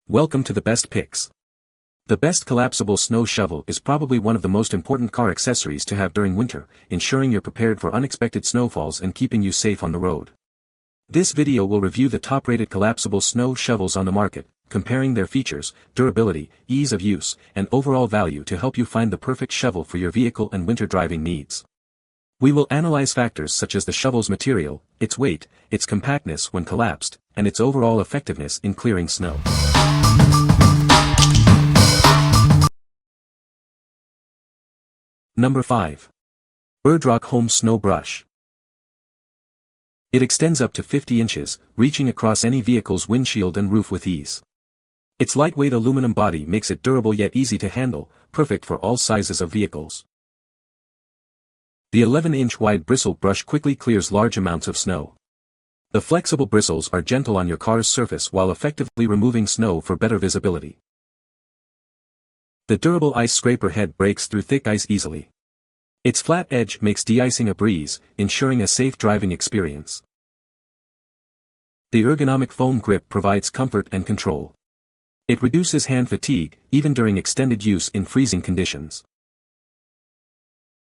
Welcome to the best picks. The best collapsible snow shovel is probably one of the most important car accessories to have during winter, ensuring you're prepared for unexpected snowfalls and keeping you safe on the road. This video will review the top-rated collapsible snow shovels on the market, comparing their features, durability, ease of use, and overall value to help you find the perfect shovel for your vehicle and winter driving needs. We will analyze factors such as the shovel's material, its weight, its compactness when collapsed, and its overall effectiveness in clearing snow. Number 5. BIRDROCK Home Snow Brush. It extends up to 50 inches, reaching across any vehicle's windshield and roof with ease. Its lightweight aluminum body makes it durable yet easy to handle, perfect for all sizes of vehicles. The 11-inch wide bristle brush quickly clears large amounts of snow. The flexible bristles are gentle on your car's surface while effectively removing snow for better visibility. The durable ice scraper head breaks through thick ice easily. Its flat edge makes de-icing a breeze, ensuring a safe driving experience. The ergonomic foam grip provides comfort and control. It reduces hand fatigue, even during extended use in freezing conditions.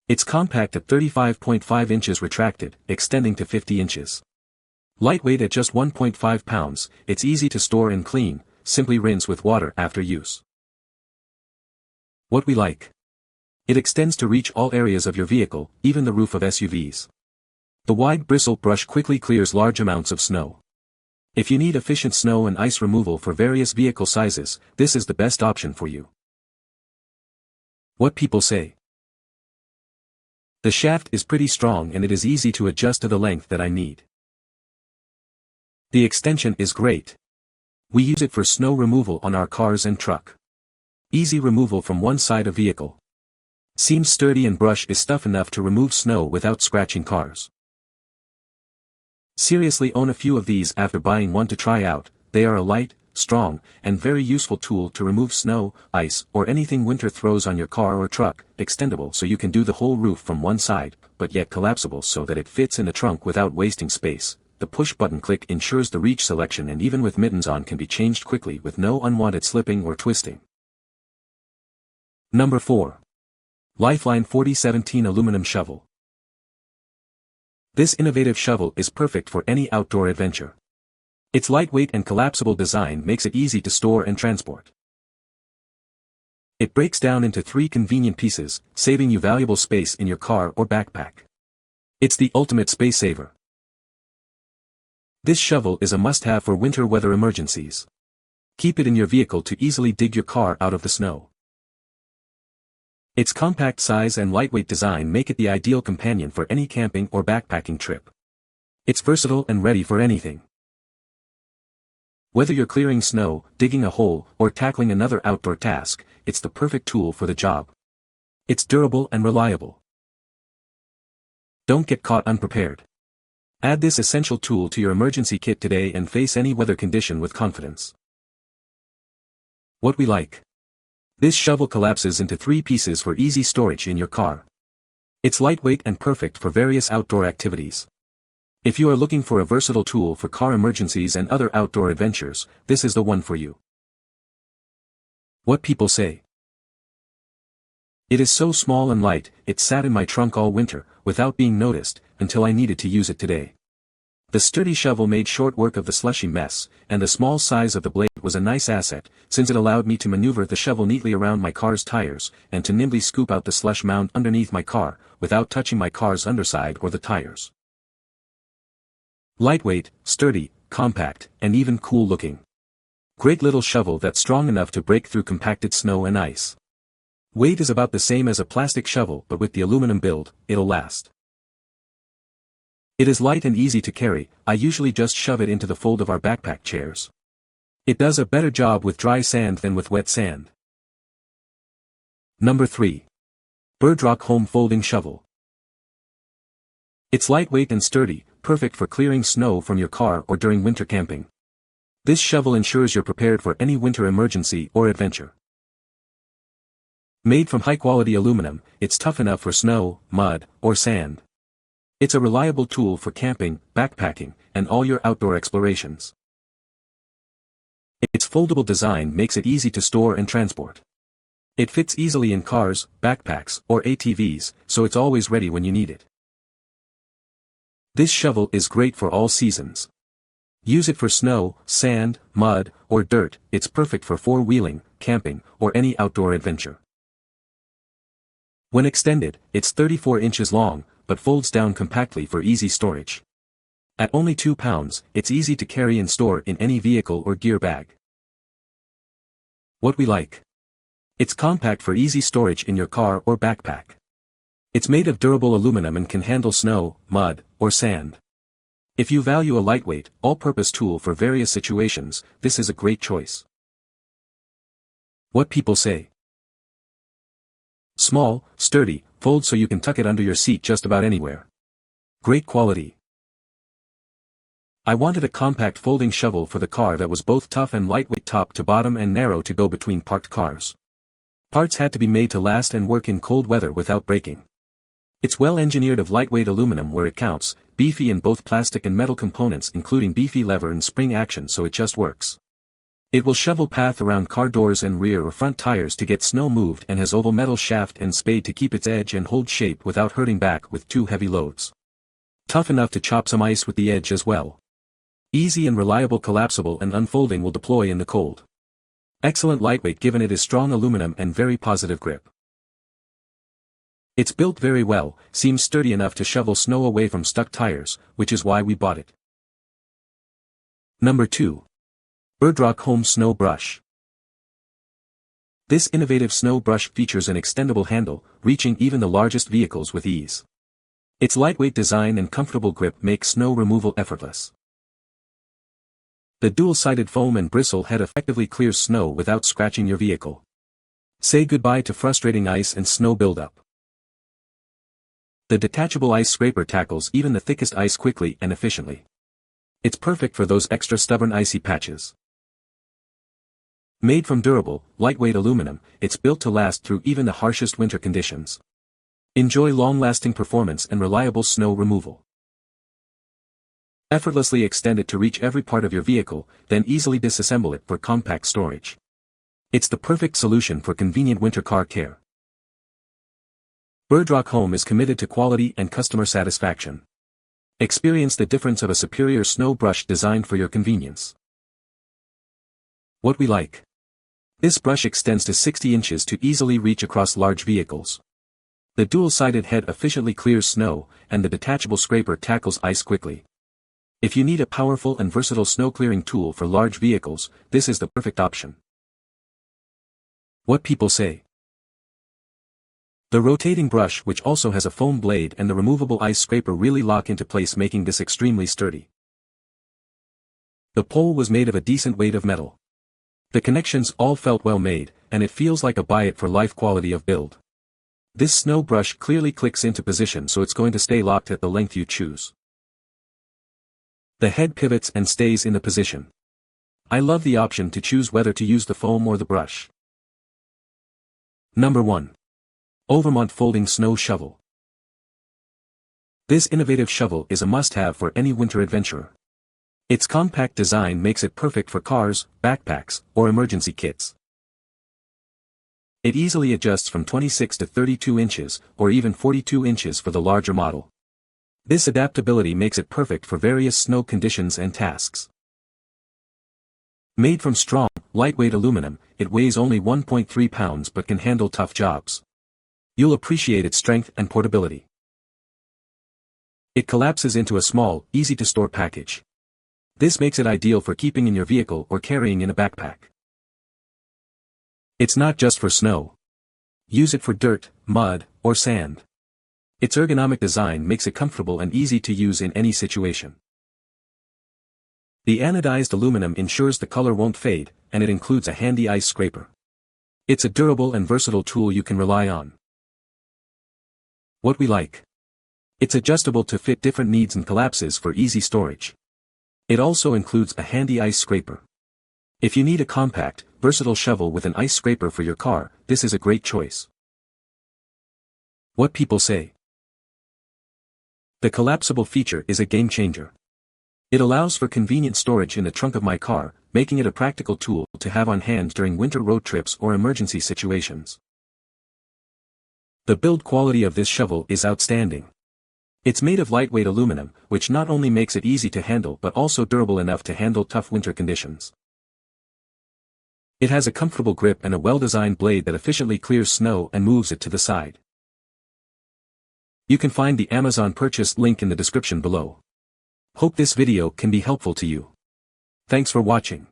It's compact at 35.5 inches retracted, extending to 50 inches. Lightweight at just 1.5 pounds, it's easy to store and clean, simply rinse with water after use. What we like. It extends to reach all areas of your vehicle, even the roof of SUVs. The wide bristle brush quickly clears large amounts of snow. If you need efficient snow and ice removal for various vehicle sizes, this is the best option for you. What people say. The shaft is pretty strong and it is easy to adjust to the length that I need. The extension is great. We use it for snow removal on our cars and truck. Easy removal from one side of vehicle. Seems sturdy and brush is tough enough to remove snow without scratching cars. Seriously, own a few of these after buying one to try out. They are a light, strong, and very useful tool to remove snow, ice, or anything winter throws on your car or truck, extendable so you can do the whole roof from one side, but yet collapsible so that it fits in the trunk without wasting space. The push-button click ensures the reach selection and even with mittens on can be changed quickly with no unwanted slipping or twisting. Number 4. Lifeline 4017 Aluminum Shovel. This innovative shovel is perfect for any outdoor adventure. Its lightweight and collapsible design makes it easy to store and transport. It breaks down into 3 convenient pieces, saving you valuable space in your car or backpack. It's the ultimate space saver. This shovel is a must-have for winter weather emergencies. Keep it in your vehicle to easily dig your car out of the snow. Its compact size and lightweight design make it the ideal companion for any camping or backpacking trip. It's versatile and ready for anything. Whether you're clearing snow, digging a hole, or tackling another outdoor task, it's the perfect tool for the job. It's durable and reliable. Don't get caught unprepared. Add this essential tool to your emergency kit today and face any weather condition with confidence. What we like. This shovel collapses into 3 pieces for easy storage in your car. It's lightweight and perfect for various outdoor activities. If you are looking for a versatile tool for car emergencies and other outdoor adventures, this is the one for you. What people say. It is so small and light, it sat in my trunk all winter, without being noticed, until I needed to use it today. The sturdy shovel made short work of the slushy mess, and the small size of the blade was a nice asset, since it allowed me to maneuver the shovel neatly around my car's tires, and to nimbly scoop out the slush mound underneath my car, without touching my car's underside or the tires. Lightweight, sturdy, compact, and even cool looking. Great little shovel that's strong enough to break through compacted snow and ice. Weight is about the same as a plastic shovel, but with the aluminum build, it'll last. It is light and easy to carry. I usually just shove it into the fold of our backpack chairs. It does a better job with dry sand than with wet sand. Number 3. BIRDROCK Home Folding Shovel. It's lightweight and sturdy, perfect for clearing snow from your car or during winter camping. This shovel ensures you're prepared for any winter emergency or adventure. Made from high-quality aluminum, it's tough enough for snow, mud, or sand. It's a reliable tool for camping, backpacking, and all your outdoor explorations. Its foldable design makes it easy to store and transport. It fits easily in cars, backpacks, or ATVs, so it's always ready when you need it. This shovel is great for all seasons. Use it for snow, sand, mud, or dirt. It's perfect for four-wheeling, camping, or any outdoor adventure. When extended, it's 34 inches long, but folds down compactly for easy storage. At only 2 pounds, it's easy to carry and store in any vehicle or gear bag. What we like. It's compact for easy storage in your car or backpack. It's made of durable aluminum and can handle snow, mud, or sand. If you value a lightweight, all-purpose tool for various situations, this is a great choice. What people say. Small, sturdy, folds so you can tuck it under your seat just about anywhere. Great quality. I wanted a compact folding shovel for the car that was both tough and lightweight top to bottom and narrow to go between parked cars. Parts had to be made to last and work in cold weather without breaking. It's well engineered of lightweight aluminum where it counts, beefy in both plastic and metal components including beefy lever and spring action so it just works. It will shovel path around car doors and rear or front tires to get snow moved and has oval metal shaft and spade to keep its edge and hold shape without hurting back with too heavy loads. Tough enough to chop some ice with the edge as well. Easy and reliable, collapsible and unfolding, will deploy in the cold. Excellent lightweight given it is strong aluminum and very positive grip. It's built very well, seems sturdy enough to shovel snow away from stuck tires, which is why we bought it. Number 2. BIRDROCK Home Snow Brush. This innovative snow brush features an extendable handle, reaching even the largest vehicles with ease. Its lightweight design and comfortable grip make snow removal effortless. The dual-sided foam and bristle head effectively clears snow without scratching your vehicle. Say goodbye to frustrating ice and snow buildup. The detachable ice scraper tackles even the thickest ice quickly and efficiently. It's perfect for those extra stubborn icy patches. Made from durable, lightweight aluminum, it's built to last through even the harshest winter conditions. Enjoy long-lasting performance and reliable snow removal. Effortlessly extend it to reach every part of your vehicle, then easily disassemble it for compact storage. It's the perfect solution for convenient winter car care. BIRDROCK Home is committed to quality and customer satisfaction. Experience the difference of a superior snow brush designed for your convenience. What we like. This brush extends to 60 inches to easily reach across large vehicles. The dual-sided head efficiently clears snow, and the detachable scraper tackles ice quickly. If you need a powerful and versatile snow-clearing tool for large vehicles, this is the perfect option. What people say. The rotating brush, which also has a foam blade and the removable ice scraper, really lock into place, making this extremely sturdy. The pole was made of a decent weight of metal. The connections all felt well made, and it feels like a buy-it-for-life quality of build. This snow brush clearly clicks into position, so it's going to stay locked at the length you choose. The head pivots and stays in the position. I love the option to choose whether to use the foam or the brush. Number 1. Overmont Folding Snow Shovel. This innovative shovel is a must-have for any winter adventurer. Its compact design makes it perfect for cars, backpacks, or emergency kits. It easily adjusts from 26 to 32 inches, or even 42 inches for the larger model. This adaptability makes it perfect for various snow conditions and tasks. Made from strong, lightweight aluminum, it weighs only 1.3 pounds but can handle tough jobs. You'll appreciate its strength and portability. It collapses into a small, easy-to-store package. This makes it ideal for keeping in your vehicle or carrying in a backpack. It's not just for snow. Use it for dirt, mud, or sand. Its ergonomic design makes it comfortable and easy to use in any situation. The anodized aluminum ensures the color won't fade, and it includes a handy ice scraper. It's a durable and versatile tool you can rely on. What we like. It's adjustable to fit different needs and collapses for easy storage. It also includes a handy ice scraper. If you need a compact, versatile shovel with an ice scraper for your car, this is a great choice. What people say. The collapsible feature is a game changer. It allows for convenient storage in the trunk of my car, making it a practical tool to have on hand during winter road trips or emergency situations. The build quality of this shovel is outstanding. It's made of lightweight aluminum, which not only makes it easy to handle but also durable enough to handle tough winter conditions. It has a comfortable grip and a well-designed blade that efficiently clears snow and moves it to the side. You can find the Amazon purchase link in the description below. Hope this video can be helpful to you. Thanks for watching.